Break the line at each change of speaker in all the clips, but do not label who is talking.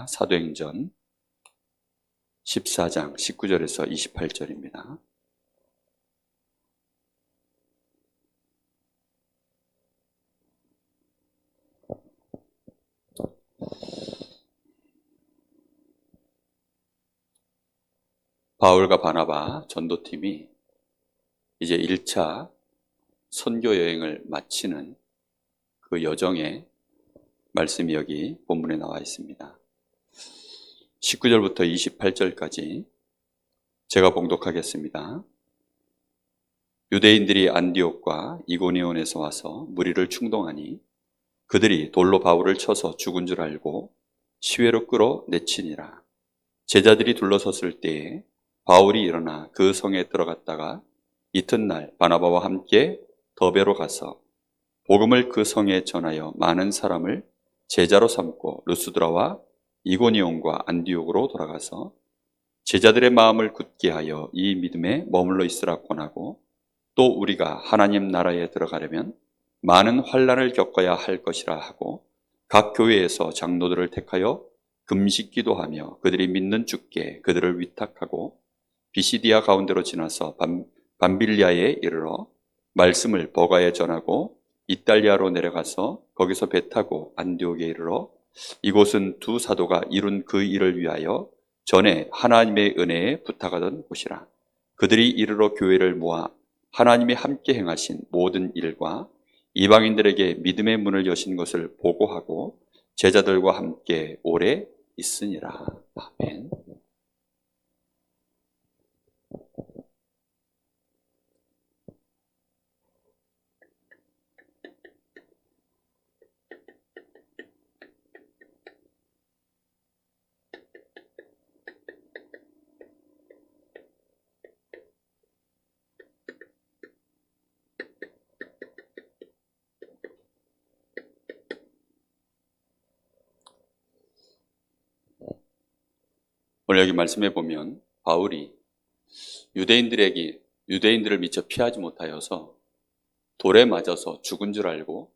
사도행전 14장 19절에서 28절입니다. 바울과 바나바 전도팀이 이제 1차 선교 여행을 마치는 그 여정의 말씀이 여기 본문에 나와 있습니다. 19절부터 28절까지 제가 봉독하겠습니다. 유대인들이 안디옥과 이고니온에서 와서 무리를 충동하니 그들이 돌로 바울을 쳐서 죽은 줄 알고 시외로 끌어내치니라. 제자들이 둘러섰을 때에 바울이 일어나 그 성에 들어갔다가 이튿날 바나바와 함께 더베로 가서 복음을 그 성에 전하여 많은 사람을 제자로 삼고 루스드라와 이고니온과 안디옥으로 돌아가서 제자들의 마음을 굳게 하여 이 믿음에 머물러 있으라 권하고, 또 우리가 하나님 나라에 들어가려면 많은 환난을 겪어야 할 것이라 하고 각 교회에서 장로들을 택하여 금식 기도하며 그들이 믿는 주께 그들을 위탁하고 비시디아 가운데로 지나서 밤빌리아에 이르러 말씀을 버가에 전하고 이탈리아로 내려가서 거기서 배 타고 안디옥에 이르러 이곳은 두 사도가 이룬 그 일을 위하여 전에 하나님의 은혜에 부탁하던 곳이라. 그들이 이르러 교회를 모아 하나님이 함께 행하신 모든 일과 이방인들에게 믿음의 문을 여신 것을 보고하고 제자들과 함께 오래 있으니라. 아멘. 오늘 여기 말씀해 보면 바울이 유대인들을 미처 피하지 못하여서 돌에 맞아서 죽은 줄 알고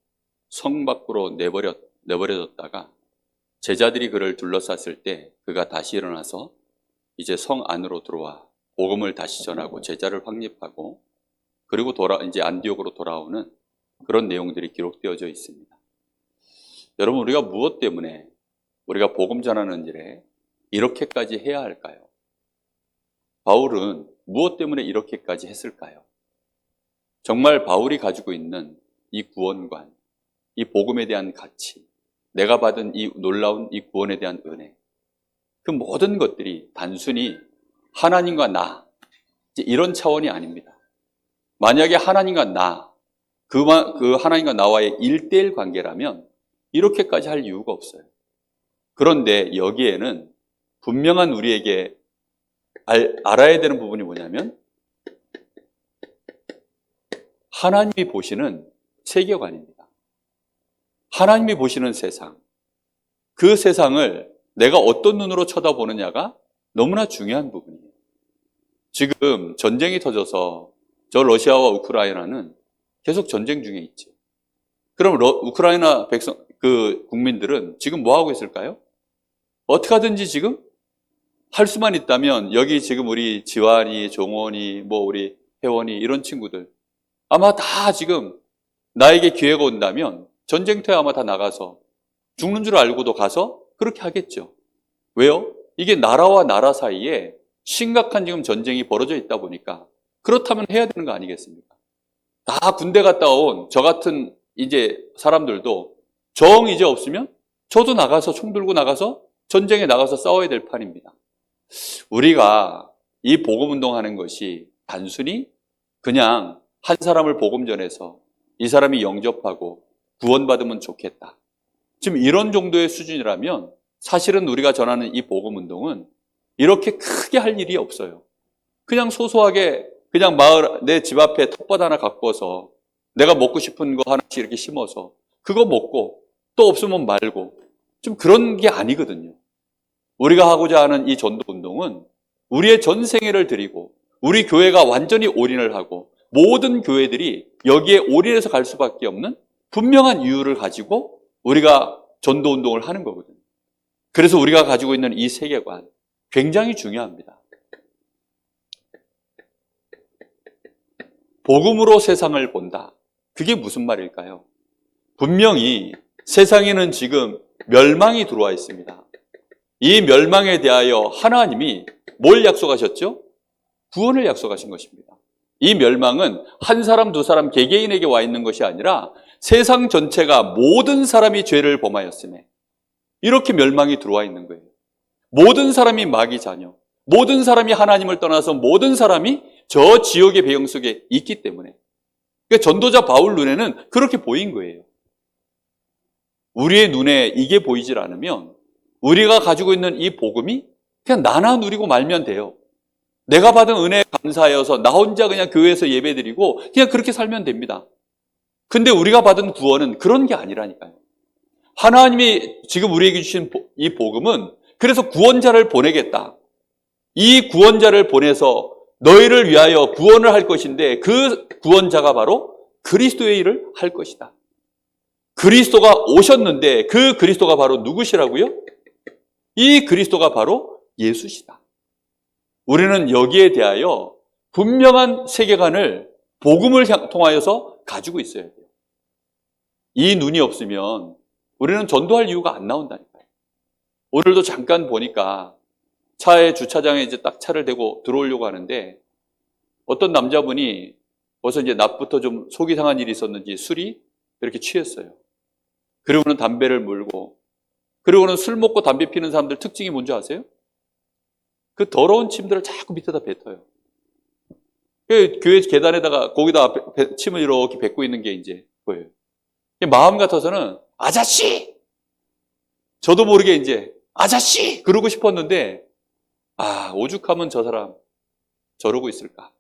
성 밖으로 내버려졌다가 제자들이 그를 둘러쌌을 때 그가 다시 일어나서 이제 성 안으로 들어와 복음을 다시 전하고 제자를 확립하고 그리고 이제 안디옥으로 돌아오는 그런 내용들이 기록되어져 있습니다. 여러분, 우리가 무엇 때문에 우리가 복음 전하는 일에 이렇게까지 해야 할까요? 바울은 무엇 때문에 이렇게까지 했을까요? 정말 바울이 가지고 있는 이 구원관, 이 복음에 대한 가치, 내가 받은 이 놀라운 이 구원에 대한 은혜, 그 모든 것들이 단순히 하나님과 나, 이런 차원이 아닙니다. 만약에 하나님과 나, 그 하나님과 나와의 1:1 관계라면 이렇게까지 할 이유가 없어요. 그런데 여기에는 분명한 우리에게 알아야 되는 부분이 뭐냐면 하나님이 보시는 세계관입니다. 하나님이 보시는 세상, 그 세상을 내가 어떤 눈으로 쳐다보느냐가 너무나 중요한 부분이에요. 지금 전쟁이 터져서 저 러시아와 우크라이나는 계속 전쟁 중에 있죠. 그럼 우크라이나 국민들은 지금 뭐 하고 있을까요? 어떻게 하든지 지금 할 수만 있다면 여기 지금 우리 지환이, 종원이, 우리 혜원이 이런 친구들 아마 다 지금 나에게 기회가 온다면 전쟁터에 아마 다 나가서 죽는 줄 알고도 가서 그렇게 하겠죠. 왜요? 이게 나라와 나라 사이에 심각한 지금 전쟁이 벌어져 있다 보니까 그렇다면 해야 되는 거 아니겠습니까? 다 군대 갔다 온 저 같은 이제 사람들도 정 이제 없으면 저도 나가서 총 들고 나가서 전쟁에 나가서 싸워야 될 판입니다. 우리가 이 복음 운동하는 것이 단순히 그냥 한 사람을 복음 전해서 이 사람이 영접하고 구원받으면 좋겠다, 지금 이런 정도의 수준이라면 사실은 우리가 전하는 이 복음 운동은 이렇게 크게 할 일이 없어요. 그냥 소소하게 그냥 내 집 앞에 텃밭 하나 가꿔서 내가 먹고 싶은 거 하나씩 이렇게 심어서 그거 먹고 또 없으면 말고, 좀 그런 게 아니거든요. 우리가 하고자 하는 이 전도 운동은 우리의 전 생애를 드리고 우리 교회가 완전히 올인을 하고 모든 교회들이 여기에 올인해서 갈 수밖에 없는 분명한 이유를 가지고 우리가 전도 운동을 하는 거거든요. 그래서 우리가 가지고 있는 이 세계관 굉장히 중요합니다. 복음으로 세상을 본다. 그게 무슨 말일까요? 분명히 세상에는 지금 멸망이 들어와 있습니다. 이 멸망에 대하여 하나님이 뭘 약속하셨죠? 구원을 약속하신 것입니다. 이 멸망은 한 사람, 두 사람, 개개인에게 와 있는 것이 아니라 세상 전체가 모든 사람이 죄를 범하였음에 이렇게 멸망이 들어와 있는 거예요. 모든 사람이 마귀 자녀, 모든 사람이 하나님을 떠나서 모든 사람이 저 지옥의 배경 속에 있기 때문에, 그러니까 전도자 바울 눈에는 그렇게 보인 거예요. 우리의 눈에 이게 보이질 않으면 우리가 가지고 있는 이 복음이 그냥 나나 누리고 말면 돼요. 내가 받은 은혜에 감사하여서 나 혼자 그냥 교회에서 예배드리고 그냥 그렇게 살면 됩니다. 근데 우리가 받은 구원은 그런 게 아니라니까요. 하나님이 지금 우리에게 주신 이 복음은 그래서 구원자를 보내겠다. 이 구원자를 보내서 너희를 위하여 구원을 할 것인데 그 구원자가 바로 그리스도의 일을 할 것이다. 그리스도가 오셨는데 그 그리스도가 바로 누구시라고요? 이 그리스도가 바로 예수시다. 우리는 여기에 대하여 분명한 세계관을 복음을 통하여서 가지고 있어야 돼요. 이 눈이 없으면 우리는 전도할 이유가 안 나온다니까요. 오늘도 잠깐 보니까 차에 주차장에 이제 딱 차를 대고 들어오려고 하는데 어떤 남자분이 벌써 이제 낮부터 좀 속이 상한 일이 있었는지 술이 이렇게 취했어요. 그리고는 담배를 물고, 그리고는 술 먹고 담배 피는 사람들 특징이 뭔지 아세요? 그 더러운 침들을 자꾸 밑에다 뱉어요. 교회 계단에다가 거기다 침을 이렇게 뱉고 있는 게 이제 보여요. 마음 같아서는 아저씨! 저도 모르게 이제 아저씨! 그러고 싶었는데 오죽하면 저 사람 저러고 있을까?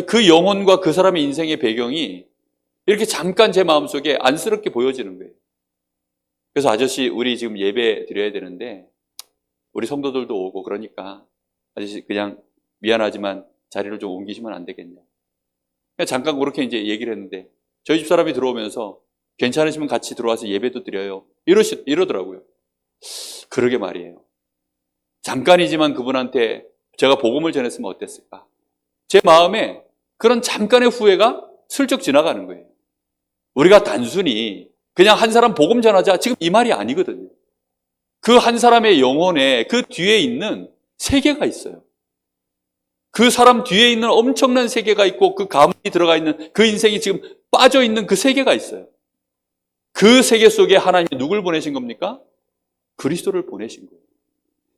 그 영혼과 그 사람의 인생의 배경이 이렇게 잠깐 제 마음속에 안쓰럽게 보여지는 거예요. 그래서 아저씨 우리 지금 예배 드려야 되는데 우리 성도들도 오고 그러니까 아저씨 그냥 미안하지만 자리를 좀 옮기시면 안 되겠냐. 잠깐 그렇게 이제 얘기를 했는데 저희 집 사람이 들어오면서 괜찮으시면 같이 들어와서 예배도 드려요. 이러더라고요. 그러게 말이에요. 잠깐이지만 그분한테 제가 복음을 전했으면 어땠을까? 제 마음에 그런 잠깐의 후회가 슬쩍 지나가는 거예요. 우리가 단순히 그냥 한 사람 복음 전하자 지금 이 말이 아니거든요. 그 한 사람의 영혼에 그 뒤에 있는 세계가 있어요. 그 사람 뒤에 있는 엄청난 세계가 있고 그 가문이 들어가 있는 그 인생이 지금 빠져 있는 그 세계가 있어요. 그 세계 속에 하나님이 누굴 보내신 겁니까? 그리스도를 보내신 거예요.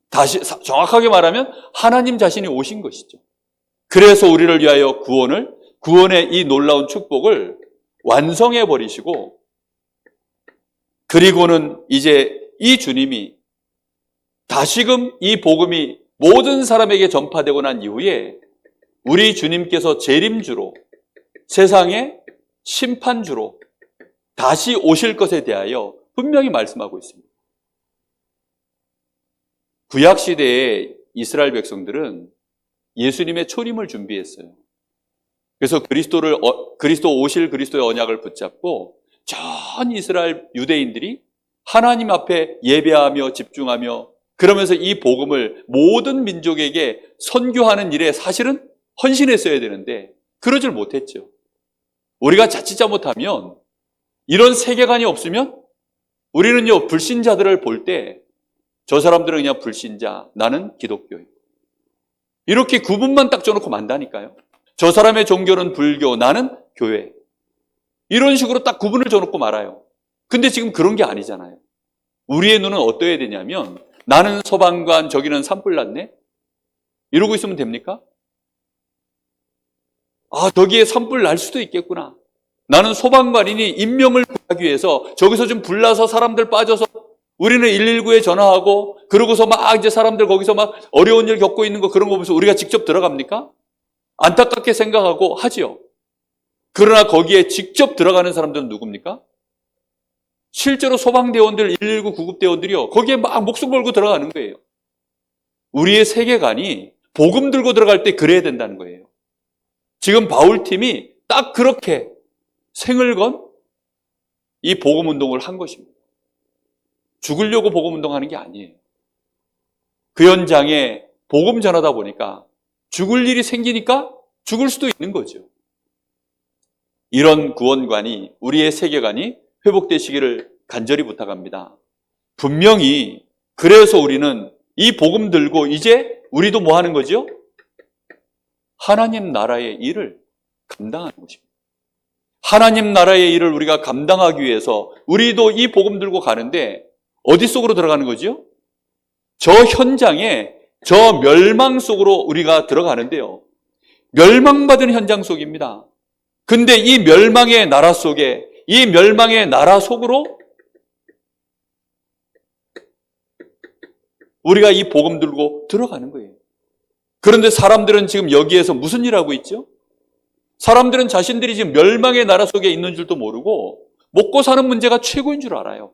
다시 정확하게 말하면 하나님 자신이 오신 것이죠. 그래서 우리를 위하여 구원의 이 놀라운 축복을 완성해 버리시고, 그리고는 이제 이 주님이 다시금 이 복음이 모든 사람에게 전파되고 난 이후에 우리 주님께서 재림주로, 세상의 심판주로 다시 오실 것에 대하여 분명히 말씀하고 있습니다. 구약시대의 이스라엘 백성들은 예수님의 초림을 준비했어요. 그래서 그리스도 오실 그리스도의 언약을 붙잡고 전 이스라엘 유대인들이 하나님 앞에 예배하며 집중하며 그러면서 이 복음을 모든 민족에게 선교하는 일에 사실은 헌신했어야 되는데 그러질 못했죠. 우리가 자칫 잘못하면 이런 세계관이 없으면 우리는요 불신자들을 볼 때 저 사람들은 그냥 불신자, 나는 기독교예요. 이렇게 구분만 딱 져놓고 만다니까요. 저 사람의 종교는 불교, 나는 교회. 이런 식으로 딱 구분을 져놓고 말아요. 근데 지금 그런 게 아니잖아요. 우리의 눈은 어떠해야 되냐면 나는 소방관, 저기는 산불났네? 이러고 있으면 됩니까? 저기에 산불 날 수도 있겠구나. 나는 소방관이니 인명을 구하기 위해서 저기서 좀 불나서 사람들 빠져서 우리는 119에 전화하고 그러고서 막 이제 사람들 거기서 막 어려운 일 겪고 있는 거 그런 거 보면서 우리가 직접 들어갑니까? 안타깝게 생각하고 하지요. 그러나 거기에 직접 들어가는 사람들은 누굽니까? 실제로 소방대원들, 119 구급대원들이요. 거기에 막 목숨 걸고 들어가는 거예요. 우리의 세계관이 복음 들고 들어갈 때 그래야 된다는 거예요. 지금 바울팀이 딱 그렇게 생을 건 이 복음 운동을 한 것입니다. 죽으려고 복음 운동하는 게 아니에요. 그 현장에 복음 전하다 보니까 죽을 일이 생기니까 죽을 수도 있는 거죠. 이런 구원관이, 우리의 세계관이 회복되시기를 간절히 부탁합니다. 분명히 그래서 우리는 이 복음 들고 이제 우리도 뭐 하는 거죠? 하나님 나라의 일을 감당하는 것입니다. 하나님 나라의 일을 우리가 감당하기 위해서 우리도 이 복음 들고 가는데 어디 속으로 들어가는 거죠? 저 현장에, 저 멸망 속으로 우리가 들어가는데요. 멸망받은 현장 속입니다. 근데 이 멸망의 나라 속에, 이 멸망의 나라 속으로 우리가 이 복음 들고 들어가는 거예요. 그런데 사람들은 지금 여기에서 무슨 일 하고 있죠? 사람들은 자신들이 지금 멸망의 나라 속에 있는 줄도 모르고 먹고 사는 문제가 최고인 줄 알아요.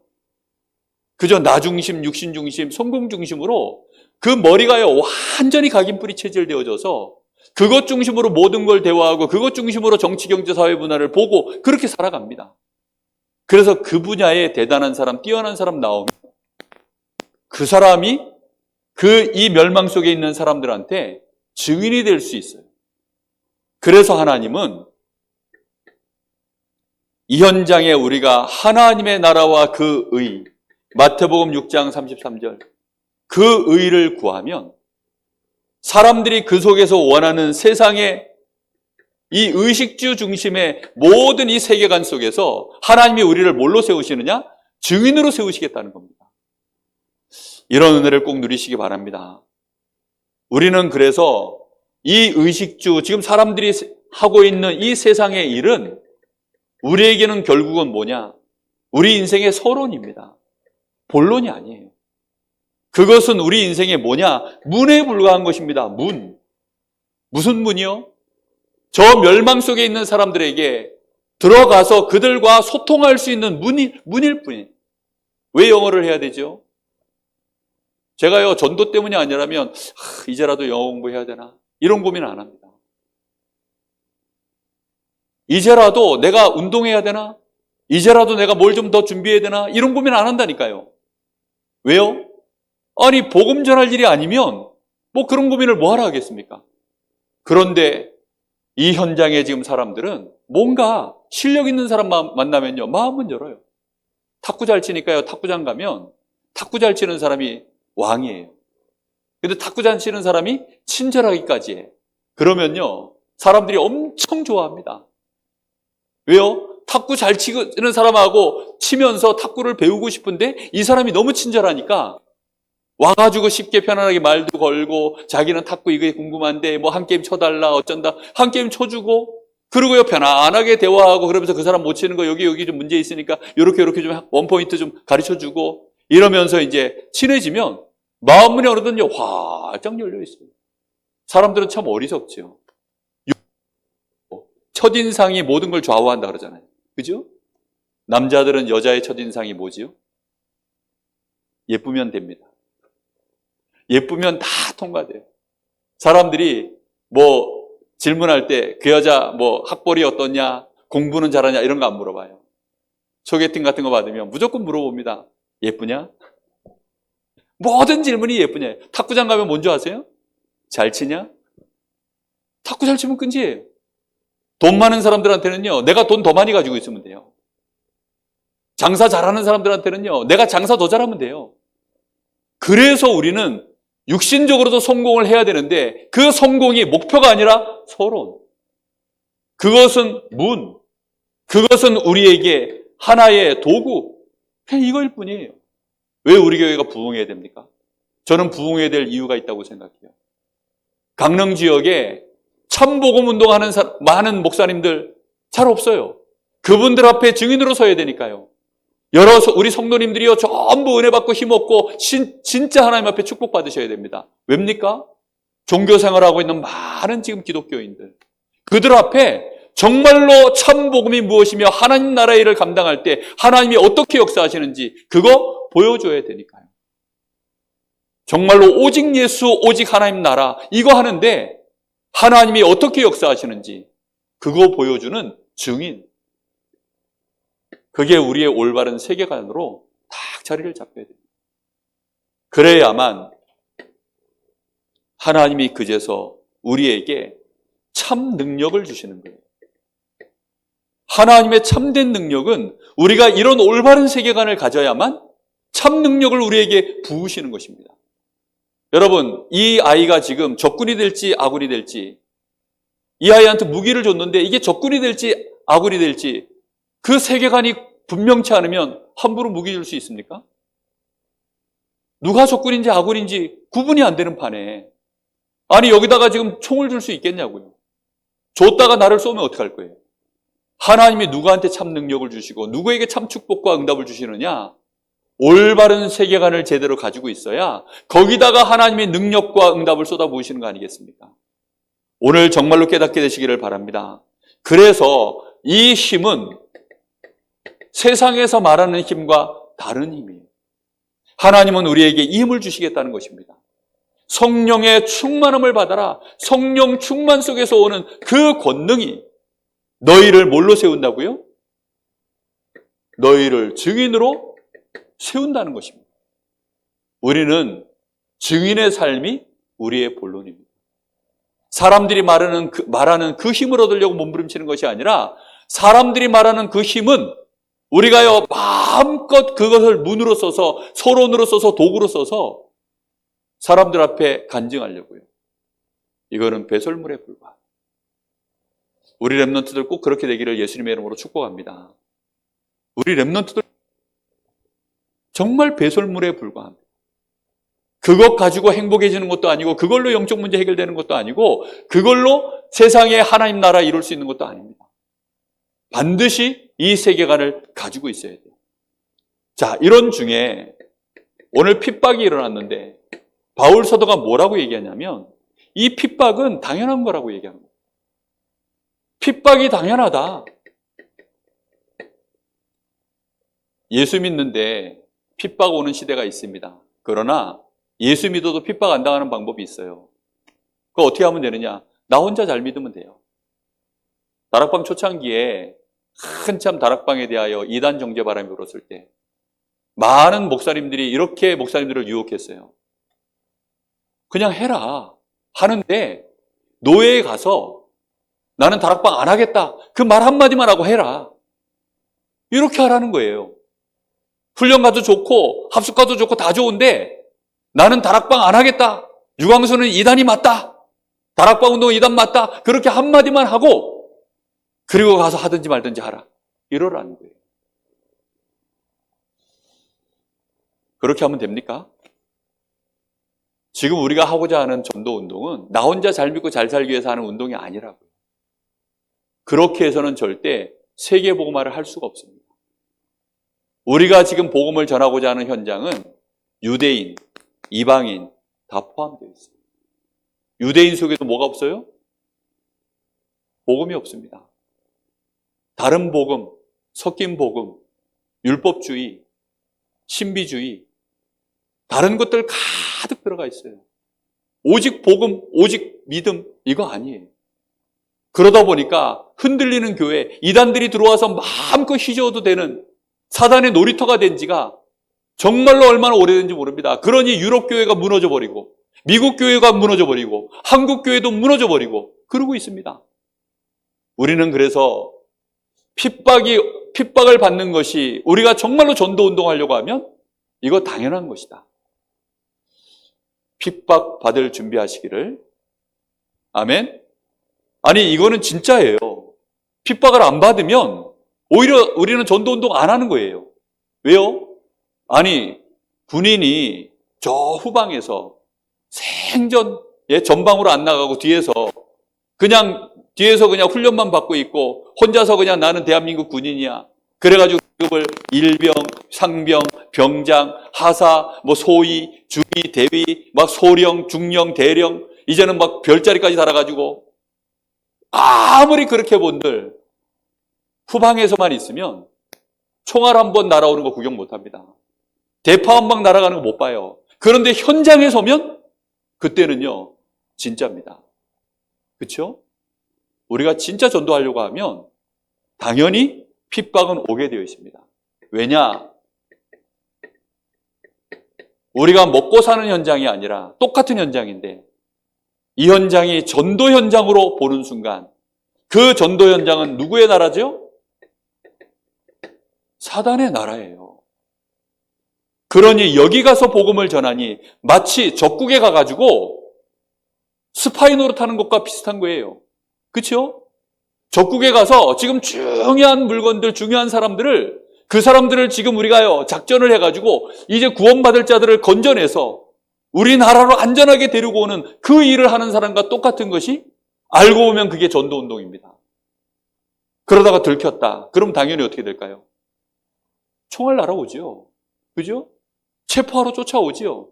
그저 나 중심, 육신 중심, 성공 중심으로 그 머리가요 완전히 각인뿌리 체질되어져서 그것 중심으로 모든 걸 대화하고 그것 중심으로 정치, 경제, 사회 문화를 보고 그렇게 살아갑니다. 그래서 그 분야에 대단한 사람, 뛰어난 사람 나오면 그 사람이 이 멸망 속에 있는 사람들한테 증인이 될 수 있어요. 그래서 하나님은 이 현장에 우리가 하나님의 나라와 그 의, 마태복음 6장 33절, 그 의를 구하면 사람들이 그 속에서 원하는 세상의 이 의식주 중심의 모든 이 세계관 속에서 하나님이 우리를 뭘로 세우시느냐? 증인으로 세우시겠다는 겁니다. 이런 은혜를 꼭 누리시기 바랍니다. 우리는 그래서 이 의식주, 지금 사람들이 하고 있는 이 세상의 일은 우리에게는 결국은 뭐냐? 우리 인생의 서론입니다. 본론이 아니에요. 그것은 우리 인생의 뭐냐? 문에 불과한 것입니다. 문. 무슨 문이요? 저 멸망 속에 있는 사람들에게 들어가서 그들과 소통할 수 있는 문일 뿐이에요. 왜 영어를 해야 되죠? 제가요, 전도 때문이 아니라면 이제라도 영어 공부해야 되나? 이런 고민 안 합니다. 이제라도 내가 운동해야 되나? 이제라도 내가 뭘 좀 더 준비해야 되나? 이런 고민 안 한다니까요. 왜요? 아니, 복음 전할 일이 아니면 뭐 그런 고민을 뭐 하러 하겠습니까? 그런데 이 현장에 지금 사람들은 뭔가 실력 있는 사람 만나면요, 마음은 열어요. 탁구 잘 치니까요, 탁구장 가면 탁구 잘 치는 사람이 왕이에요. 근데 탁구 잘 치는 사람이 친절하기까지 해. 그러면요, 사람들이 엄청 좋아합니다. 왜요? 탁구 잘 치는 사람하고 치면서 탁구를 배우고 싶은데 이 사람이 너무 친절하니까 와가지고 쉽게 편안하게 말도 걸고 자기는 탁구 이게 궁금한데 뭐 한 게임 쳐달라 어쩐다 한 게임 쳐주고 그러고요 편안하게 대화하고 그러면서 그 사람 못 치는 거 여기 좀 문제 있으니까 요렇게 좀 원포인트 좀 가르쳐주고 이러면서 이제 친해지면 마음문이 어느덧요 활짝 열려 있어요. 사람들은 참 어리석죠. 첫인상이 모든 걸 좌우한다 그러잖아요. 그죠? 남자들은 여자의 첫인상이 뭐지요? 예쁘면 됩니다. 예쁘면 다 통과돼요. 사람들이 뭐 질문할 때 그 여자 뭐 학벌이 어떠냐, 공부는 잘하냐 이런 거 안 물어봐요. 소개팅 같은 거 받으면 무조건 물어봅니다. 예쁘냐? 모든 질문이 예쁘냐. 탁구장 가면 뭔지 아세요? 잘 치냐? 탁구 잘 치면 끈지예요. 돈 많은 사람들한테는요, 내가 돈 더 많이 가지고 있으면 돼요. 장사 잘하는 사람들한테는요, 내가 장사 더 잘하면 돼요. 그래서 우리는 육신적으로도 성공을 해야 되는데 그 성공이 목표가 아니라 서론. 그것은 문. 그것은 우리에게 하나의 도구. 그냥 이거일 뿐이에요. 왜 우리 교회가 부흥해야 됩니까? 저는 부흥해야 될 이유가 있다고 생각해요. 강릉 지역에 참복음 운동하는 많은 목사님들 잘 없어요. 그분들 앞에 증인으로 서야 되니까요. 우리 성도님들이요 전부 은혜 받고 힘없고 진짜 하나님 앞에 축복받으셔야 됩니다. 왜입니까? 종교생활하고 있는 많은 지금 기독교인들 그들 앞에 정말로 참복음이 무엇이며 하나님 나라의 일을 감당할 때 하나님이 어떻게 역사하시는지 그거 보여줘야 되니까요. 정말로 오직 예수 오직 하나님 나라 이거 하는데 하나님이 어떻게 역사하시는지 그거 보여주는 증인. 그게 우리의 올바른 세계관으로 딱 자리를 잡혀야 됩니다. 그래야만 하나님이 그제서 우리에게 참 능력을 주시는 거예요. 하나님의 참된 능력은 우리가 이런 올바른 세계관을 가져야만 참 능력을 우리에게 부으시는 것입니다. 여러분, 이 아이가 지금 적군이 될지 아군이 될지, 이 아이한테 무기를 줬는데 이게 적군이 될지 아군이 될지 그 세계관이 분명치 않으면 함부로 무기 줄 수 있습니까? 누가 적군인지 아군인지 구분이 안 되는 판에, 아니 여기다가 지금 총을 줄 수 있겠냐고요. 줬다가 나를 쏘면 어떡할 거예요? 하나님이 누구한테 참 능력을 주시고 누구에게 참 축복과 응답을 주시느냐? 올바른 세계관을 제대로 가지고 있어야 거기다가 하나님의 능력과 응답을 쏟아부으시는 거 아니겠습니까? 오늘 정말로 깨닫게 되시기를 바랍니다. 그래서 이 힘은 세상에서 말하는 힘과 다른 힘이에요. 하나님은 우리에게 이 힘을 주시겠다는 것입니다. 성령의 충만함을 받아라. 성령 충만 속에서 오는 그 권능이 너희를 뭘로 세운다고요? 너희를 증인으로 세운다는 것입니다. 우리는 증인의 삶이 우리의 본론입니다. 사람들이 말하는 그 힘을 얻으려고 몸부림치는 것이 아니라 사람들이 말하는 그 힘은 우리가요 마음껏 그것을 문으로 써서 서론으로 써서 도구로 써서 사람들 앞에 간증하려고요. 이거는 배설물에 불과합니다. 우리 렘넌트들 꼭 그렇게 되기를 예수님의 이름으로 축복합니다. 우리 렘넌트들 정말 배설물에 불과합니다. 그것 가지고 행복해지는 것도 아니고 그걸로 영적 문제 해결되는 것도 아니고 그걸로 세상에 하나님 나라 이룰 수 있는 것도 아닙니다. 반드시 이 세계관을 가지고 있어야 돼요. 자, 이런 중에 오늘 핍박이 일어났는데 바울 사도가 뭐라고 얘기하냐면 이 핍박은 당연한 거라고 얘기하는 거예요. 핍박이 당연하다. 예수 믿는데 핍박 오는 시대가 있습니다. 그러나 예수 믿어도 핍박 안 당하는 방법이 있어요. 그거 어떻게 하면 되느냐? 나 혼자 잘 믿으면 돼요. 다락방 초창기에 한참 다락방에 대하여 이단 정죄 바람이 불었을 때 많은 목사님들이 이렇게 목사님들을 유혹했어요. 그냥 해라 하는데 노예에 가서 나는 다락방 안 하겠다. 그 말 한마디만 하고 해라. 이렇게 하라는 거예요. 훈련 가도 좋고 합숙 가도 좋고 다 좋은데 나는 다락방 안 하겠다. 유광수는 이단이 맞다. 다락방 운동은 이단 맞다. 그렇게 한마디만 하고 그리고 가서 하든지 말든지 하라. 이러라는 거예요. 그렇게 하면 됩니까? 지금 우리가 하고자 하는 전도 운동은 나 혼자 잘 믿고 잘 살기 위해서 하는 운동이 아니라고요. 그렇게 해서는 절대 세계 복음화를 할 수가 없습니다. 우리가 지금 복음을 전하고자 하는 현장은 유대인, 이방인 다 포함되어 있어요. 유대인 속에도 뭐가 없어요? 복음이 없습니다. 다른 복음, 섞인 복음, 율법주의, 신비주의, 다른 것들 가득 들어가 있어요. 오직 복음, 오직 믿음 이거 아니에요. 그러다 보니까 흔들리는 교회, 이단들이 들어와서 마음껏 휘저어도 되는 사단의 놀이터가 된 지가 정말로 얼마나 오래된지 모릅니다. 그러니 유럽 교회가 무너져 버리고 미국 교회가 무너져 버리고 한국 교회도 무너져 버리고 그러고 있습니다. 우리는 그래서 핍박을 받는 것이 우리가 정말로 전도 운동하려고 하면 이거 당연한 것이다. 핍박 받을 준비하시기를. 아멘. 아니 이거는 진짜예요. 핍박을 안 받으면 오히려 우리는 전도 운동 안 하는 거예요. 왜요? 아니 군인이 저 후방에서 생전 전방으로 안 나가고 뒤에서 그냥 훈련만 받고 있고 혼자서 그냥 나는 대한민국 군인이야. 그래가지고 급을 일병, 상병, 병장, 하사, 소위, 주위, 대위, 막 소령, 중령, 대령 이제는 막 별자리까지 달아가지고 아무리 그렇게 본들 후방에서만 있으면 총알 한 번 날아오는 거 구경 못합니다. 대파 한 방 날아가는 거 못 봐요. 그런데 현장에 서면 그때는요 진짜입니다. 그렇죠? 우리가 진짜 전도하려고 하면 당연히 핍박은 오게 되어 있습니다. 왜냐? 우리가 먹고 사는 현장이 아니라 똑같은 현장인데 이 현장이 전도 현장으로 보는 순간 그 전도 현장은 누구의 나라죠? 사단의 나라예요. 그러니 여기 가서 복음을 전하니 마치 적국에 가가지고 스파이 노릇하는 것과 비슷한 거예요. 그렇죠? 적국에 가서 지금 중요한 물건들, 중요한 사람들을 그 사람들을 지금 우리가요 작전을 해가지고 이제 구원받을 자들을 건져내서 우리나라로 안전하게 데리고 오는 그 일을 하는 사람과 똑같은 것이 알고 보면 그게 전도운동입니다. 그러다가 들켰다. 그럼 당연히 어떻게 될까요? 총알 날아오죠. 그죠? 체포하러 쫓아오지요.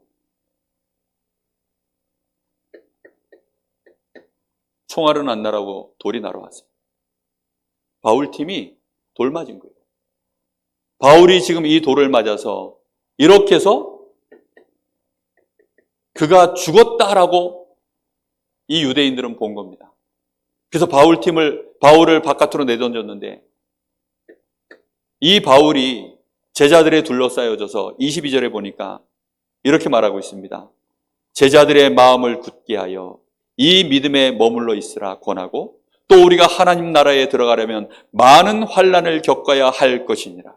총알은 안 날아오고 돌이 날아왔어요. 바울팀이 돌 맞은 거예요. 바울이 지금 이 돌을 맞아서 이렇게 해서 그가 죽었다라고 이 유대인들은 본 겁니다. 그래서 바울을 바깥으로 내던졌는데 이 바울이 제자들에 둘러싸여져서 22절에 보니까 이렇게 말하고 있습니다. 제자들의 마음을 굳게 하여 이 믿음에 머물러 있으라 권하고 또 우리가 하나님 나라에 들어가려면 많은 환난을 겪어야 할 것이니라.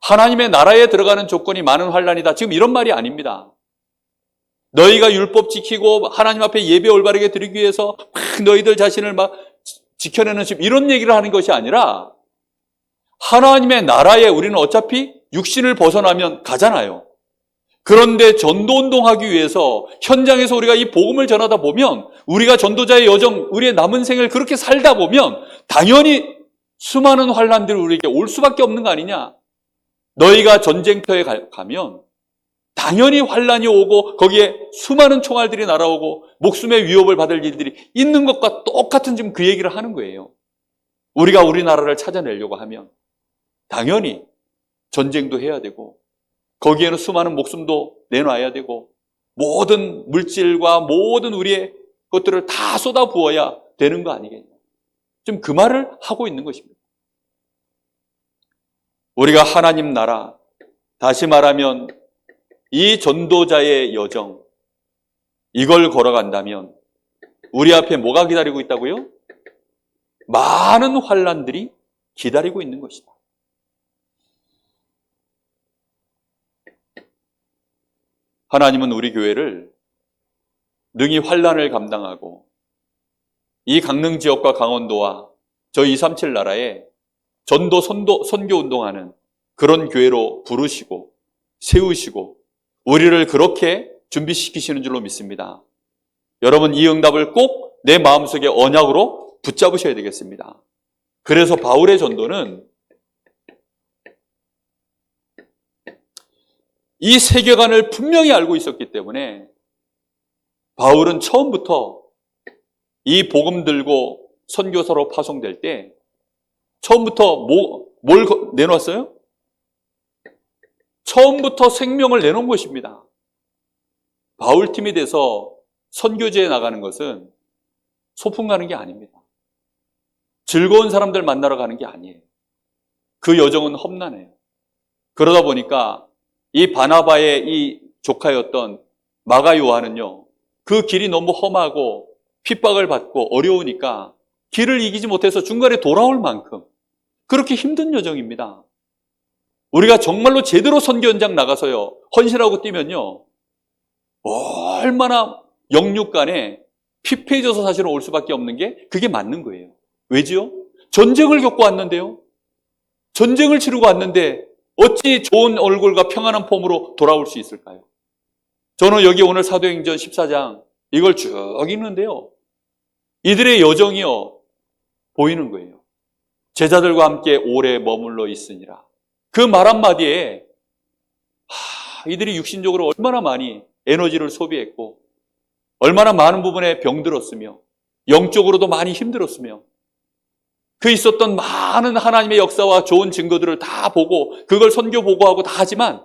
하나님의 나라에 들어가는 조건이 많은 환난이다. 지금 이런 말이 아닙니다. 너희가 율법 지키고 하나님 앞에 예배 올바르게 드리기 위해서 막 너희들 자신을 막 지켜내는 지금 이런 얘기를 하는 것이 아니라 하나님의 나라에 우리는 어차피 육신을 벗어나면 가잖아요. 그런데 전도운동하기 위해서 현장에서 우리가 이 복음을 전하다 보면 우리가 전도자의 여정, 우리의 남은 생을 그렇게 살다 보면 당연히 수많은 환난들이 우리에게 올 수밖에 없는 거 아니냐. 너희가 전쟁터에 가면 당연히 환난이 오고 거기에 수많은 총알들이 날아오고 목숨의 위협을 받을 일들이 있는 것과 똑같은 지금 그 얘기를 하는 거예요. 우리가 우리나라를 찾아내려고 하면 당연히 전쟁도 해야 되고 거기에는 수많은 목숨도 내놔야 되고 모든 물질과 모든 우리의 것들을 다 쏟아부어야 되는 거 아니겠냐. 지금 그 말을 하고 있는 것입니다. 우리가 하나님 나라, 다시 말하면 이 전도자의 여정, 이걸 걸어간다면 우리 앞에 뭐가 기다리고 있다고요? 많은 환난들이 기다리고 있는 것이다. 하나님은 우리 교회를 능히 환난을 감당하고 이 강릉 지역과 강원도와 저 237 나라에 전도 선교 운동하는 그런 교회로 부르시고 세우시고 우리를 그렇게 준비시키시는 줄로 믿습니다. 여러분 이 응답을 꼭 내 마음속에 언약으로 붙잡으셔야 되겠습니다. 그래서 바울의 전도는 이 세계관을 분명히 알고 있었기 때문에 바울은 처음부터 이 복음 들고 선교사로 파송될 때 처음부터 뭘 내놓았어요? 처음부터 생명을 내놓은 것입니다. 바울팀이 돼서 선교지에 나가는 것은 소풍 가는 게 아닙니다. 즐거운 사람들 만나러 가는 게 아니에요. 그 여정은 험난해요. 그러다 보니까 이 바나바의 이 조카였던 마가 요한은요, 그 길이 너무 험하고 핍박을 받고 어려우니까 길을 이기지 못해서 중간에 돌아올 만큼 그렇게 힘든 여정입니다. 우리가 정말로 제대로 선교 현장 나가서요, 헌신하고 뛰면요, 얼마나 영육간에 피폐해져서 사실은 올 수밖에 없는 게 그게 맞는 거예요. 왜지요? 전쟁을 겪고 왔는데요. 전쟁을 치르고 왔는데 어찌 좋은 얼굴과 평안한 폼으로 돌아올 수 있을까요? 저는 여기 오늘 사도행전 14장 이걸 쭉 읽는데요. 이들의 여정이요, 보이는 거예요. 제자들과 함께 오래 머물러 있으니라. 그 말 한마디에 이들이 육신적으로 얼마나 많이 에너지를 소비했고 얼마나 많은 부분에 병들었으며 영적으로도 많이 힘들었으며 그 있었던 많은 하나님의 역사와 좋은 증거들을 다 보고 그걸 선교 보고하고 다 하지만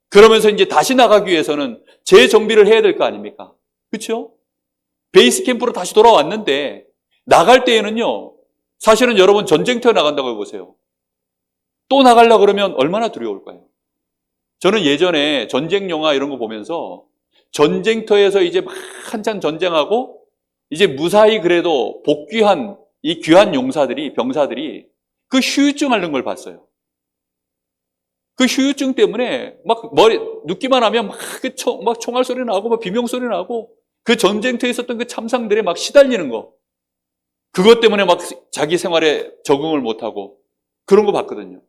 그러면서 이제 다시 나가기 위해서는 재정비를 해야 될 거 아닙니까? 그렇죠? 베이스 캠프로 다시 돌아왔는데 나갈 때에는요, 사실은 여러분 전쟁터에 나간다고 해보세요. 또 나가려고 그러면 얼마나 두려울까요? 저는 예전에 전쟁 영화 이런 거 보면서 전쟁터에서 이제 막 한참 전쟁하고 이제 무사히 그래도 복귀한 이 귀한 용사들이, 병사들이 그 후유증 앓는 걸 봤어요. 그 후유증 때문에 막 머리, 눕기만 하면 막 총알 소리 나고 막 비명 소리 나고 그 전쟁터에 있었던 그 참상들에 막 시달리는 거. 그것 때문에 막 자기 생활에 적응을 못하고 그런 거 봤거든요.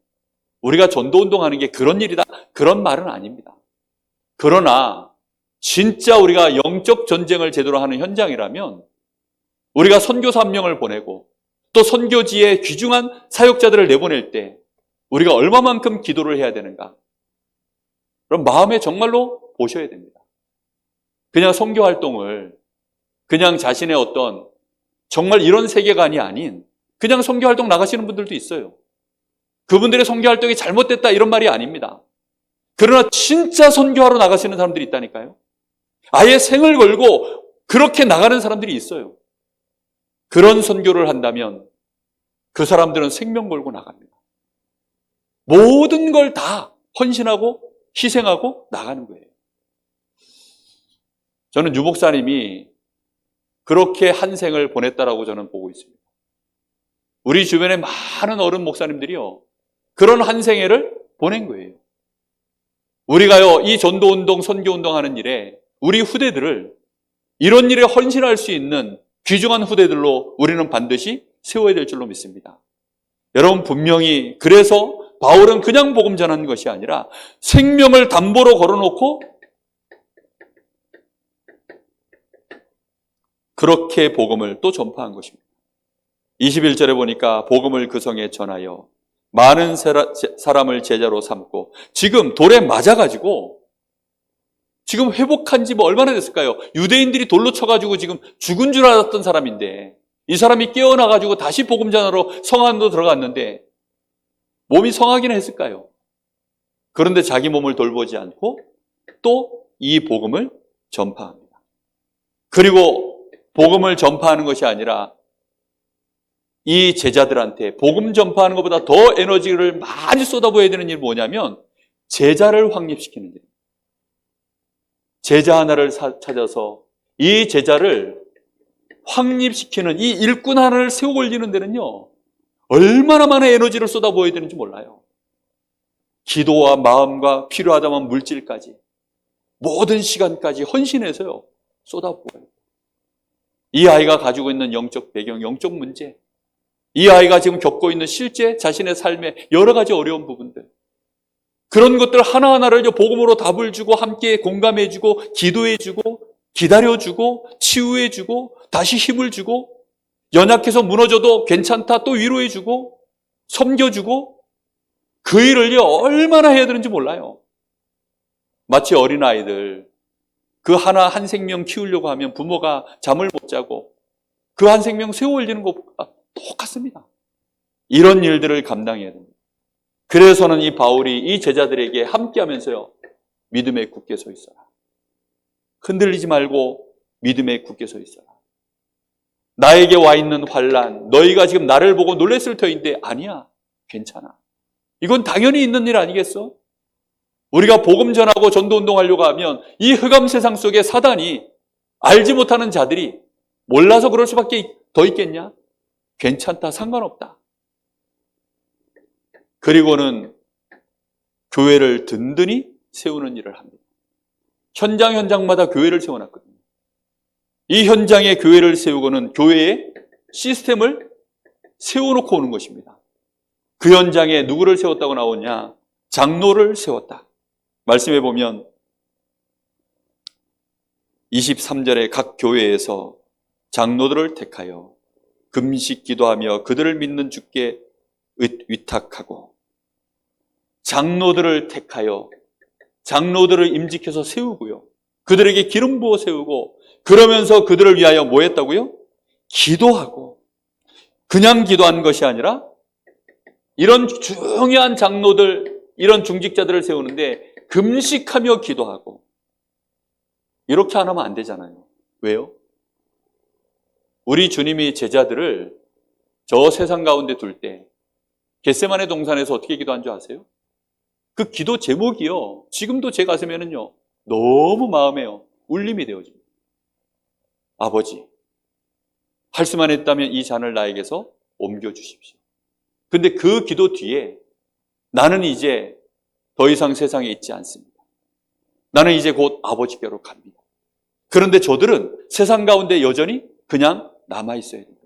우리가 전도운동하는 게 그런 일이다. 그런 말은 아닙니다. 그러나 진짜 우리가 영적 전쟁을 제대로 하는 현장이라면 우리가 선교사 한 명을 보내고 또 선교지에 귀중한 사역자들을 내보낼 때 우리가 얼마만큼 기도를 해야 되는가? 그럼 마음에 정말로 보셔야 됩니다. 그냥 선교 활동을 그냥 자신의 어떤 정말 이런 세계관이 아닌 그냥 선교 활동 나가시는 분들도 있어요. 그분들의 선교 활동이 잘못됐다 이런 말이 아닙니다. 그러나 진짜 선교하러 나가시는 사람들이 있다니까요. 아예 생을 걸고 그렇게 나가는 사람들이 있어요. 그런 선교를 한다면 그 사람들은 생명 걸고 나갑니다. 모든 걸 다 헌신하고 희생하고 나가는 거예요. 저는 유 목사님이 그렇게 한 생을 보냈다라고 저는 보고 있습니다. 우리 주변에 많은 어른 목사님들이요, 그런 한 생애를 보낸 거예요. 우리가요, 이 전도운동, 선교운동 하는 일에 우리 후대들을 이런 일에 헌신할 수 있는 귀중한 후대들로 우리는 반드시 세워야 될 줄로 믿습니다. 여러분, 분명히 그래서 바울은 그냥 복음 전하는 것이 아니라 생명을 담보로 걸어놓고 그렇게 복음을 또 전파한 것입니다. 21절에 보니까 복음을 그 성에 전하여 많은 사람을 제자로 삼고, 지금 돌에 맞아가지고 지금 회복한 지 뭐 얼마나 됐을까요? 유대인들이 돌로 쳐가지고 지금 죽은 줄 알았던 사람인데 이 사람이 깨어나가지고 다시 복음 전하러 성 안으로 들어갔는데 몸이 성하기는 했을까요? 그런데 자기 몸을 돌보지 않고 또 이 복음을 전파합니다. 그리고 복음을 전파하는 것이 아니라 이 제자들한테 복음 전파하는 것보다 더 에너지를 많이 쏟아부어야 되는 일이 뭐냐면 제자를 확립시키는 일. 제자 하나를 찾아서 이 제자를 확립시키는 이 일꾼 하나를 세워 올리는 데는요, 얼마나 많은 에너지를 쏟아부어야 되는지 몰라요. 기도와 마음과 필요하다면 물질까지 모든 시간까지 헌신해서요 쏟아부어요. 이 아이가 가지고 있는 영적 배경, 영적 문제, 이 아이가 지금 겪고 있는 실제 자신의 삶의 여러 가지 어려운 부분들, 그런 것들 하나하나를 복음으로 답을 주고 함께 공감해주고 기도해주고 기다려주고 치유해주고 다시 힘을 주고 연약해서 무너져도 괜찮다 또 위로해주고 섬겨주고 그 일을 얼마나 해야 되는지 몰라요. 마치 어린아이들 그 하나 한 생명 키우려고 하면 부모가 잠을 못 자고 그 한 생명 세워 올리는 것과 똑같습니다. 이런 일들을 감당해야 됩니다. 그래서는 이 바울이 이 제자들에게 함께 하면서요, 믿음에 굳게 서 있어라. 흔들리지 말고 믿음에 굳게 서 있어라. 나에게 와 있는 환난, 너희가 지금 나를 보고 놀랬을 터인데 아니야, 괜찮아. 이건 당연히 있는 일 아니겠어? 우리가 복음 전하고 전도운동하려고 하면 이 흑암 세상 속에 사단이 알지 못하는 자들이 몰라서 그럴 수밖에 더 있겠냐? 괜찮다, 상관없다. 그리고는 교회를 든든히 세우는 일을 합니다. 현장마다 교회를 세워놨거든요. 이 현장에 교회를 세우고는 교회의 시스템을 세워놓고 오는 것입니다. 그 현장에 누구를 세웠다고 나오냐? 장로를 세웠다. 말씀해 보면 23절에 각 교회에서 장로들을 택하여 금식 기도하며 그들을 믿는 주께 위탁하고, 장로들을 택하여 장로들을 임직해서 세우고요, 그들에게 기름 부어 세우고, 그러면서 그들을 위하여 뭐 했다고요? 기도하고, 그냥 기도한 것이 아니라 이런 중요한 장로들, 이런 중직자들을 세우는데 금식하며 기도하고, 이렇게 안 하면 안 되잖아요. 왜요? 우리 주님이 제자들을 저 세상 가운데 둘 때 겟세마네 동산에서 어떻게 기도한 줄 아세요? 그 기도 제목이요, 지금도 제 가슴에는요 너무 마음에 울림이 되어집니다. 아버지, 할 수만 했다면 이 잔을 나에게서 옮겨주십시오. 근데 그 기도 뒤에 나는 이제 더 이상 세상에 있지 않습니다. 나는 이제 곧 아버지께로 갑니다. 그런데 저들은 세상 가운데 여전히 그냥 남아있어야 됩니다.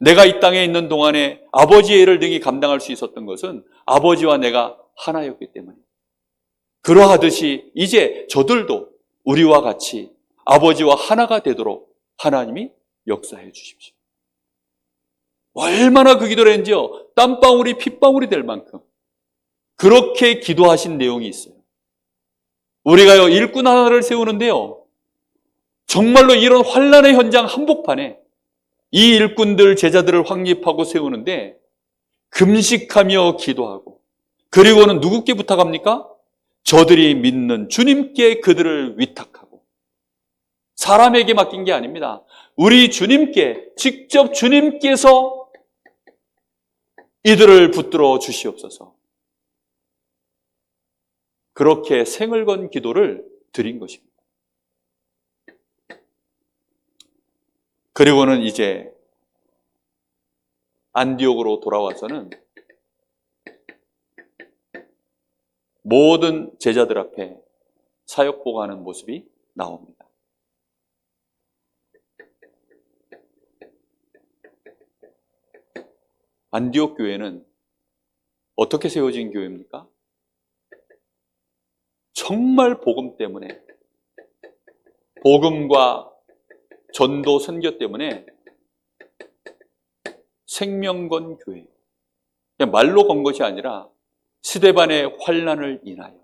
내가 이 땅에 있는 동안에 아버지의 일을 능히 감당할 수 있었던 것은 아버지와 내가 하나였기 때문입니다. 그러하듯이 이제 저들도 우리와 같이 아버지와 하나가 되도록 하나님이 역사해 주십시오. 얼마나 그 기도를 했는지요, 땀방울이 핏방울이 될 만큼 그렇게 기도하신 내용이 있어요. 우리가요 일꾼 하나를 세우는데요, 정말로 이런 환난의 현장 한복판에 이 일꾼들 제자들을 확립하고 세우는데 금식하며 기도하고, 그리고는 누구께 부탁합니까? 저들이 믿는 주님께 그들을 위탁하고, 사람에게 맡긴 게 아닙니다. 우리 주님께, 직접 주님께서 이들을 붙들어 주시옵소서. 그렇게 생을 건 기도를 드린 것입니다. 그리고는 이제 안디옥으로 돌아와서는 모든 제자들 앞에 사역보고하는 모습이 나옵니다. 안디옥 교회는 어떻게 세워진 교회입니까? 정말 복음 때문에, 복음과 전도 선교 때문에 생명 건 교회. 그냥 말로 건 것이 아니라 스데반의 환난을 인하여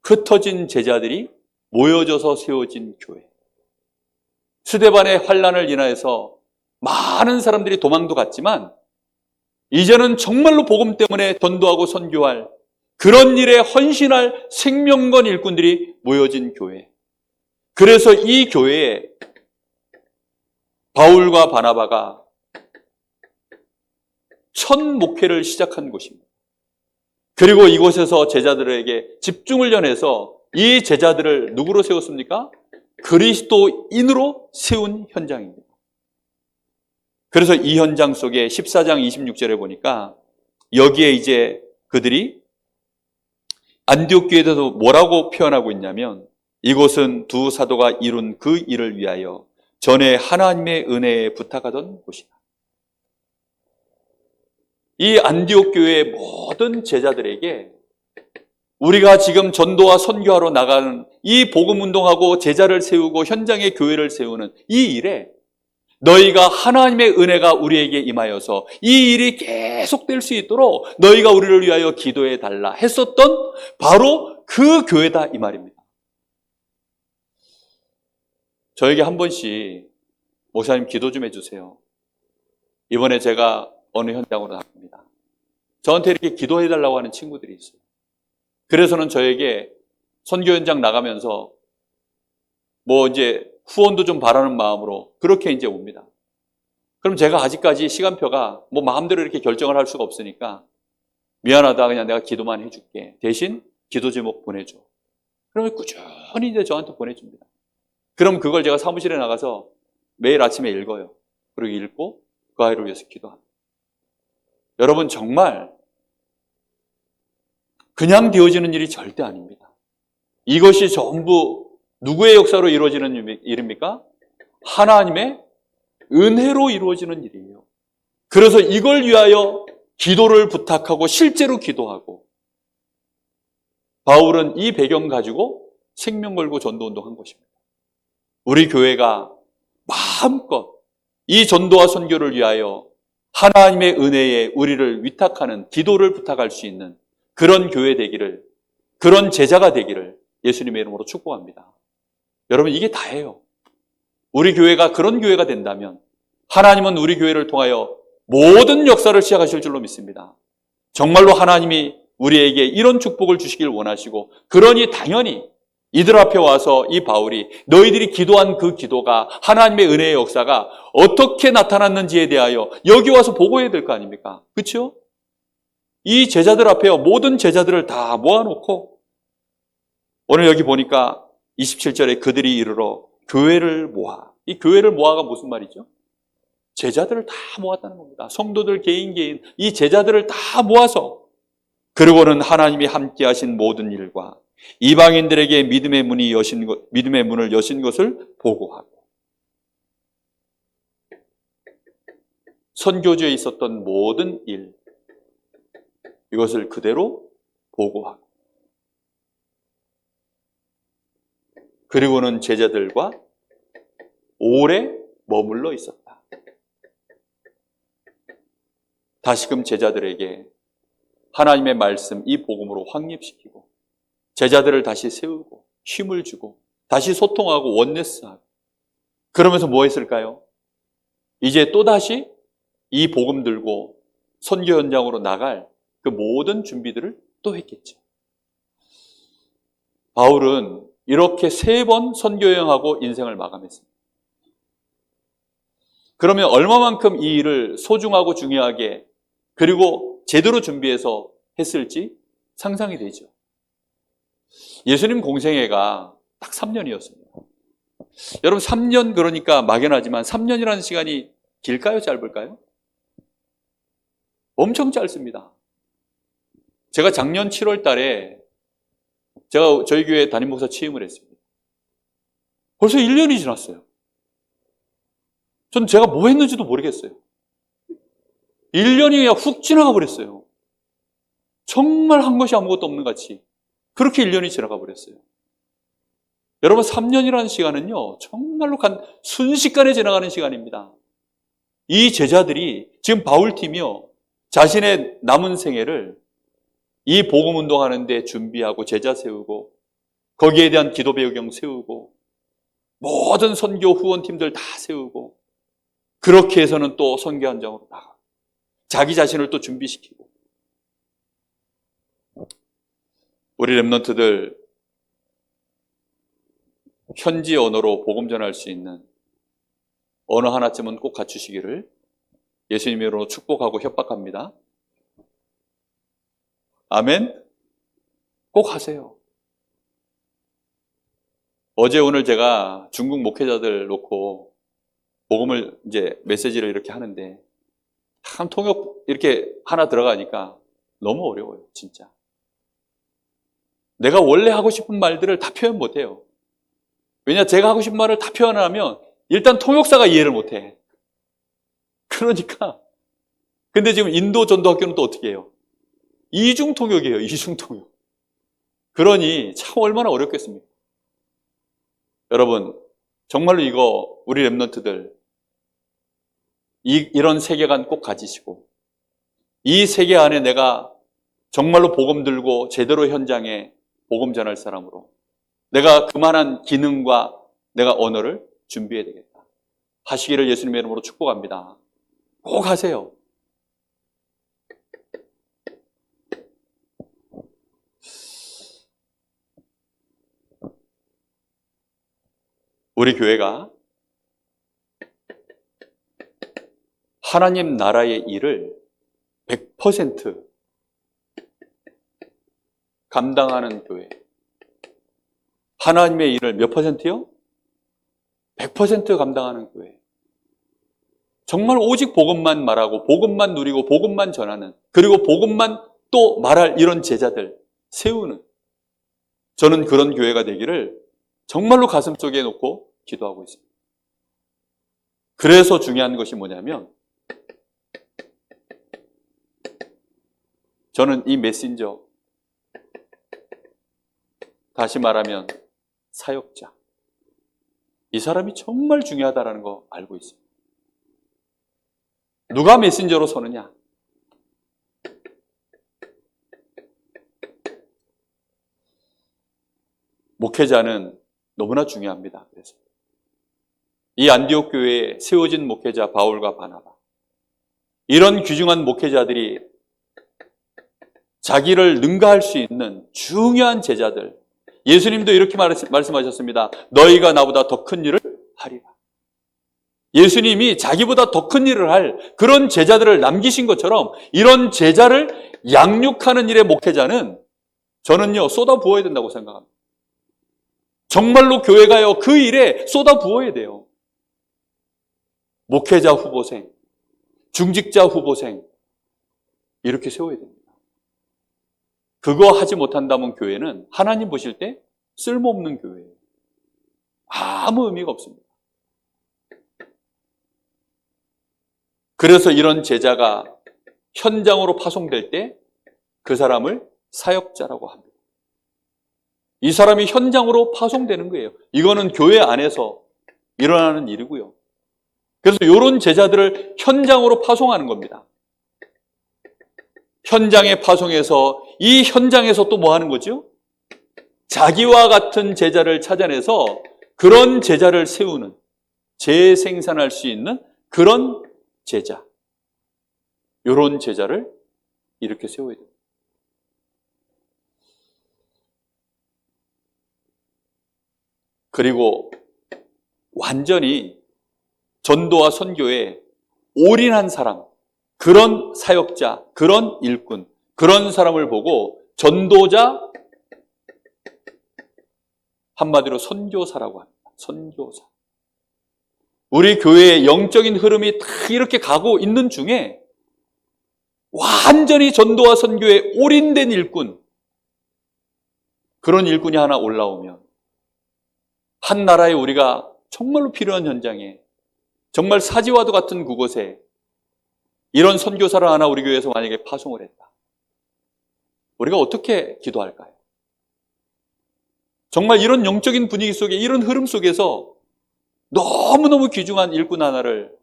흩어진 제자들이 모여져서 세워진 교회. 스데반의 환난을 인하여서 많은 사람들이 도망도 갔지만 이제는 정말로 복음 때문에 전도하고 선교할 그런 일에 헌신할 생명 건 일꾼들이 모여진 교회. 그래서 이 교회에 바울과 바나바가 첫 목회를 시작한 곳입니다. 그리고 이곳에서 제자들에게 집중을 연해서 이 제자들을 누구로 세웠습니까? 그리스도인으로 세운 현장입니다. 그래서 이 현장 속에 14장 26절에 보니까 여기에 이제 그들이 안디옥 교회에 대해서 뭐라고 표현하고 있냐면, 이곳은 두 사도가 이룬 그 일을 위하여 전에 하나님의 은혜에 부탁하던 곳이다. 이 안디옥 교회의 모든 제자들에게 우리가 지금 전도와 선교하러 나가는 이 복음 운동하고 제자를 세우고 현장에 교회를 세우는 이 일에 너희가 하나님의 은혜가 우리에게 임하여서 이 일이 계속될 수 있도록 너희가 우리를 위하여 기도해 달라 했었던 바로 그 교회다, 이 말입니다. 저에게 한 번씩 목사님 기도 좀 해주세요. 이번에 제가 어느 현장으로 나갑니다. 저한테 이렇게 기도해 달라고 하는 친구들이 있어요. 그래서는 저에게 선교 현장 나가면서 이제 후원도 좀 바라는 마음으로 그렇게 이제 옵니다. 그럼 제가 아직까지 시간표가 마음대로 이렇게 결정을 할 수가 없으니까 미안하다, 그냥 내가 기도만 해줄게. 대신 기도 제목 보내줘. 그러면 꾸준히 이제 저한테 보내줍니다. 그럼 그걸 제가 사무실에 나가서 매일 아침에 읽어요. 그리고 읽고 그 아이를 위해서 기도합니다. 여러분, 정말 그냥 되어지는 일이 절대 아닙니다. 이것이 전부 누구의 역사로 이루어지는 일입니까? 하나님의 은혜로 이루어지는 일이에요. 그래서 이걸 위하여 기도를 부탁하고 실제로 기도하고, 바울은 이 배경 가지고 생명 걸고 전도운동한 것입니다. 우리 교회가 마음껏 이 전도와 선교를 위하여 하나님의 은혜에 우리를 위탁하는 기도를 부탁할 수 있는 그런 교회 되기를, 그런 제자가 되기를 예수님의 이름으로 축복합니다. 여러분, 이게 다예요. 우리 교회가 그런 교회가 된다면 하나님은 우리 교회를 통하여 모든 역사를 시작하실 줄로 믿습니다. 정말로 하나님이 우리에게 이런 축복을 주시길 원하시고, 그러니 당연히 이들 앞에 와서 이 바울이 너희들이 기도한 그 기도가, 하나님의 은혜의 역사가 어떻게 나타났는지에 대하여 여기 와서 보고해야 될 거 아닙니까? 그렇죠? 이 제자들 앞에요. 모든 제자들을 다 모아놓고 오늘 여기 보니까 27절에 그들이 이르러 교회를 모아. 이 교회를 모아가 무슨 말이죠? 제자들을 다 모았다는 겁니다. 성도들 개인 이 제자들을 다 모아서 그리고는 하나님이 함께 하신 모든 일과 이방인들에게 믿음의 문을 여신 것을 보고하고 선교지에 있었던 모든 일 이것을 그대로 보고하고 그리고는 제자들과 오래 머물러 있었다. 다시금 제자들에게 하나님의 말씀 이 복음으로 확립시키고 제자들을 다시 세우고 힘을 주고 다시 소통하고 원네스하고 그러면서 뭐 했을까요? 이제 또다시 이 복음 들고 선교 현장으로 나갈 그 모든 준비들을 또 했겠죠. 바울은 이렇게 3번 선교 여행하고 인생을 마감했습니다. 그러면 얼마만큼 이 일을 소중하고 중요하게 그리고 제대로 준비해서 했을지 상상이 되죠. 예수님 공생애가 딱 3년이었습니다. 여러분 3년 그러니까 막연하지만 3년이라는 시간이 길까요? 짧을까요? 엄청 짧습니다. 제가 작년 7월 달에 제가 저희 교회 담임 목사 취임을 했습니다. 벌써 1년이 지났어요. 저는 제가 뭐 했는지도 모르겠어요. 1년이 그냥 훅 지나가 버렸어요. 정말 한 것이 아무것도 없는 같이 그렇게 1년이 지나가 버렸어요. 여러분 3년이라는 시간은요 정말로 순식간에 지나가는 시간입니다. 이 제자들이 지금 바울팀이요 자신의 남은 생애를 이 복음 운동하는 데 준비하고 제자 세우고 거기에 대한 기도 배경 세우고 모든 선교 후원팀들 다 세우고 그렇게 해서는 또 선교 현장으로 나가고 자기 자신을 또 준비시키고 우리 렘넌트들 현지 언어로 복음 전할 수 있는 언어 하나쯤은 꼭 갖추시기를 예수님의 이름으로 축복하고 협박합니다. 아멘? 꼭 하세요. 어제 오늘 제가 중국 목회자들 놓고 복음을 이제 메시지를 이렇게 하는데 참 통역 이렇게 하나 들어가니까 너무 어려워요, 진짜. 내가 원래 하고 싶은 말들을 다 표현 못해요. 왜냐, 제가 하고 싶은 말을 다 표현하면 일단 통역사가 이해를 못해. 그러니까. 근데 지금 인도 전도학교는 또 어떻게 해요? 이중통역이에요, 이중통역. 그러니 참 얼마나 어렵겠습니까? 여러분, 정말로 이거 우리 렘넌트들 이런 세계관 꼭 가지시고 이 세계 안에 내가 정말로 복음 들고 제대로 현장에 복음 전할 사람으로 내가 그만한 기능과 내가 언어를 준비해야 되겠다 하시기를 예수님의 이름으로 축복합니다. 꼭 하세요. 우리 교회가 하나님 나라의 일을 100% 감당하는 교회. 하나님의 일을 몇 퍼센트요? 100% 감당하는 교회. 정말 오직 복음만 말하고 복음만 누리고 복음만 전하는 그리고 복음만 또 말할 이런 제자들 세우는 저는 그런 교회가 되기를 정말로 가슴속에 놓고 기도하고 있습니다. 그래서 중요한 것이 뭐냐면 저는 이 메신저 다시 말하면 사역자 이 사람이 정말 중요하다는 거 알고 있어요. 누가 메신저로 서느냐? 목회자는 너무나 중요합니다. 그래서 이 안디옥 교회에 세워진 목회자 바울과 바나바 이런 귀중한 목회자들이 자기를 능가할 수 있는 중요한 제자들 예수님도 이렇게 말씀하셨습니다. 너희가 나보다 더 큰 일을 하리라. 예수님이 자기보다 더 큰 일을 할 그런 제자들을 남기신 것처럼 이런 제자를 양육하는 일의 목회자는 저는요, 쏟아 부어야 된다고 생각합니다. 정말로 교회가요, 그 일에 쏟아 부어야 돼요. 목회자 후보생, 중직자 후보생, 이렇게 세워야 됩니다. 그거 하지 못한다면 교회는 하나님 보실 때 쓸모없는 교회예요. 아무 의미가 없습니다. 그래서 이런 제자가 현장으로 파송될 때 그 사람을 사역자라고 합니다. 이 사람이 현장으로 파송되는 거예요. 이거는 교회 안에서 일어나는 일이고요. 그래서 이런 제자들을 현장으로 파송하는 겁니다. 현장에 파송해서 이 현장에서 또 뭐 하는 거죠? 자기와 같은 제자를 찾아내서 그런 제자를 세우는, 재생산할 수 있는 그런 제자. 이런 제자를 이렇게 세워야 돼요. 그리고 완전히 전도와 선교에 올인한 사람, 그런 사역자, 그런 일꾼, 그런 사람을 보고 전도자, 한마디로 선교사라고 합니다. 선교사. 우리 교회의 영적인 흐름이 다 이렇게 가고 있는 중에 완전히 전도와 선교에 올인된 일꾼, 그런 일꾼이 하나 올라오면 한 나라에 우리가 정말로 필요한 현장에 정말 사지와도 같은 그곳에 이런 선교사를 하나 우리 교회에서 만약에 파송을 했다. 우리가 어떻게 기도할까요? 정말 이런 영적인 분위기 속에, 이런 흐름 속에서 너무너무 귀중한 일꾼 하나를,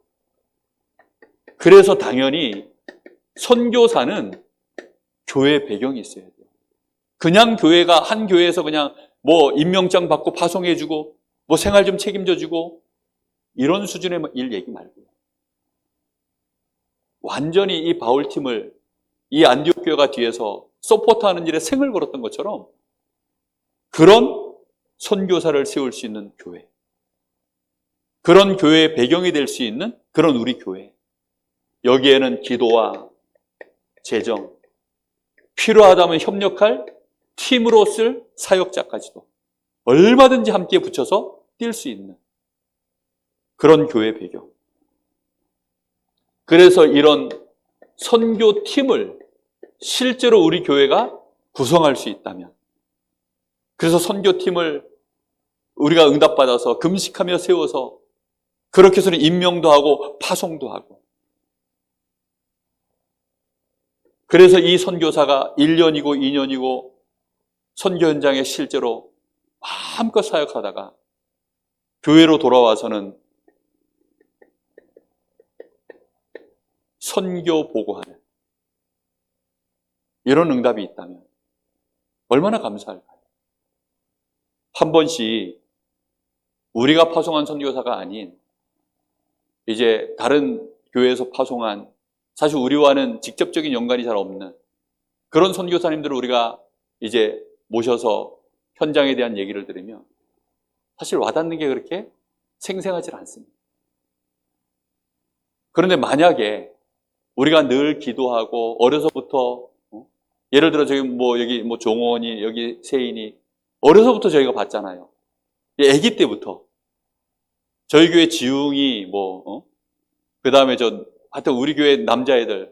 그래서 당연히 선교사는 교회 배경이 있어야 돼요. 그냥 교회가 한 교회에서 그냥 뭐 임명장 받고 파송해주고 뭐 생활 좀 책임져주고 이런 수준의 일 얘기 말고요. 완전히 이 바울팀을 이 안디옥 교회가 뒤에서 서포트하는 일에 생을 걸었던 것처럼 그런 선교사를 세울 수 있는 교회, 그런 교회의 배경이 될 수 있는 그런 우리 교회, 여기에는 기도와 재정, 필요하다면 협력할 팀으로 쓸 사역자까지도 얼마든지 함께 붙여서 뛸 수 있는 그런 교회 배경. 그래서 이런 선교팀을 실제로 우리 교회가 구성할 수 있다면, 그래서 선교팀을 우리가 응답받아서 금식하며 세워서 그렇게 해서는 임명도 하고 파송도 하고, 그래서 이 선교사가 1년이고 2년이고 선교 현장에 실제로 마음껏 사역하다가 교회로 돌아와서는 선교 보고하는 이런 응답이 있다면 얼마나 감사할까요? 한 번씩 우리가 파송한 선교사가 아닌 이제 다른 교회에서 파송한, 사실 우리와는 직접적인 연관이 잘 없는 그런 선교사님들을 우리가 이제 모셔서 현장에 대한 얘기를 들으면 사실 와닿는 게 그렇게 생생하지 않습니다. 그런데 만약에 우리가 늘 기도하고 어려서부터 예를 들어 저기 여기 종원이, 여기 세인이 어려서부터 저희가 봤잖아요. 아기 때부터 저희 교회 지웅이 그 다음에 하여튼 우리 교회 남자애들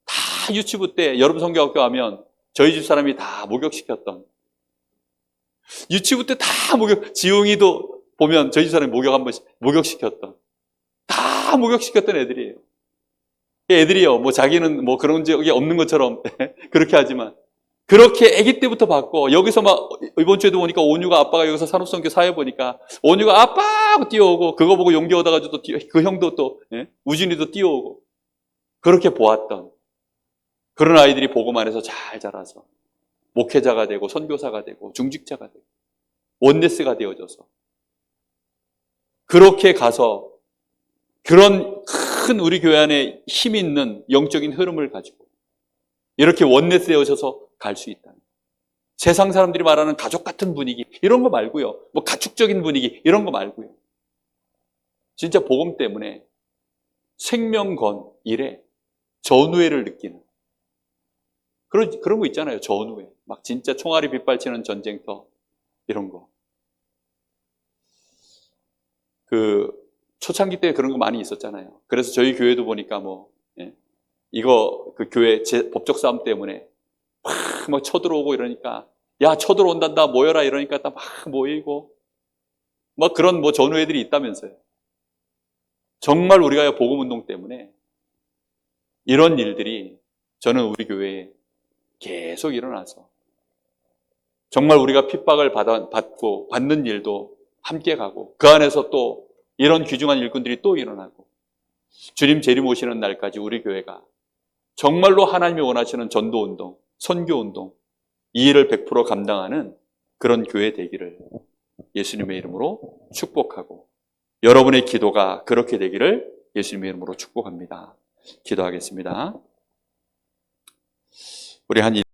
다 유치부 때 여름 성경학교 하면 저희 집 사람이 다 목욕시켰던, 유치부 때 다 지웅이도 보면 저희 집 사람이 목욕 한 번씩 목욕시켰던, 다 목욕시켰던 애들이에요. 애들이요, 자기는 그런 적이 없는 것처럼 그렇게 하지만 그렇게 아기 때부터 봤고, 여기서 이번 주에도 보니까 온유가 아빠가 여기서 산업선교 사회 보니까 온유가 아빠 하고 뛰어오고, 그거 보고 용기 얻어가지고 또 그 형도 또 우진이도 뛰어오고, 그렇게 보았던 그런 아이들이 복음 안에서 잘 자라서 목회자가 되고 선교사가 되고 중직자가 되고 원네스가 되어져서 그렇게 가서 그런 큰 우리 교회 안에 힘 있는 영적인 흐름을 가지고 이렇게 원네스 되어져서 갈 수 있다. 세상 사람들이 말하는 가족 같은 분위기 이런 거 말고요. 가축적인 분위기 이런 거 말고요. 진짜 복음 때문에 생명 건 일에 전우회를 느끼는 그런 거 있잖아요. 전우회. 막 진짜 총알이 빗발치는 전쟁터 이런 거. 그 초창기 때 그런 거 많이 있었잖아요. 그래서 저희 교회도 보니까 이거 그 교회 법적 싸움 때문에 막 쳐들어오고 이러니까 야 쳐들어온단다 모여라 이러니까 딱 막 모이고 막 그런 전우회들이 있다면서요. 정말 우리가 복음운동 때문에 이런 일들이 저는 우리 교회에 계속 일어나서 정말 우리가 핍박을 받고 받는 일도 함께 가고 그 안에서 또 이런 귀중한 일꾼들이 또 일어나고 주님 재림 오시는 날까지 우리 교회가 정말로 하나님이 원하시는 전도운동, 선교운동 이 일을 100% 감당하는 그런 교회 되기를 예수님의 이름으로 축복하고 여러분의 기도가 그렇게 되기를 예수님의 이름으로 축복합니다. 기도하겠습니다. 우리 한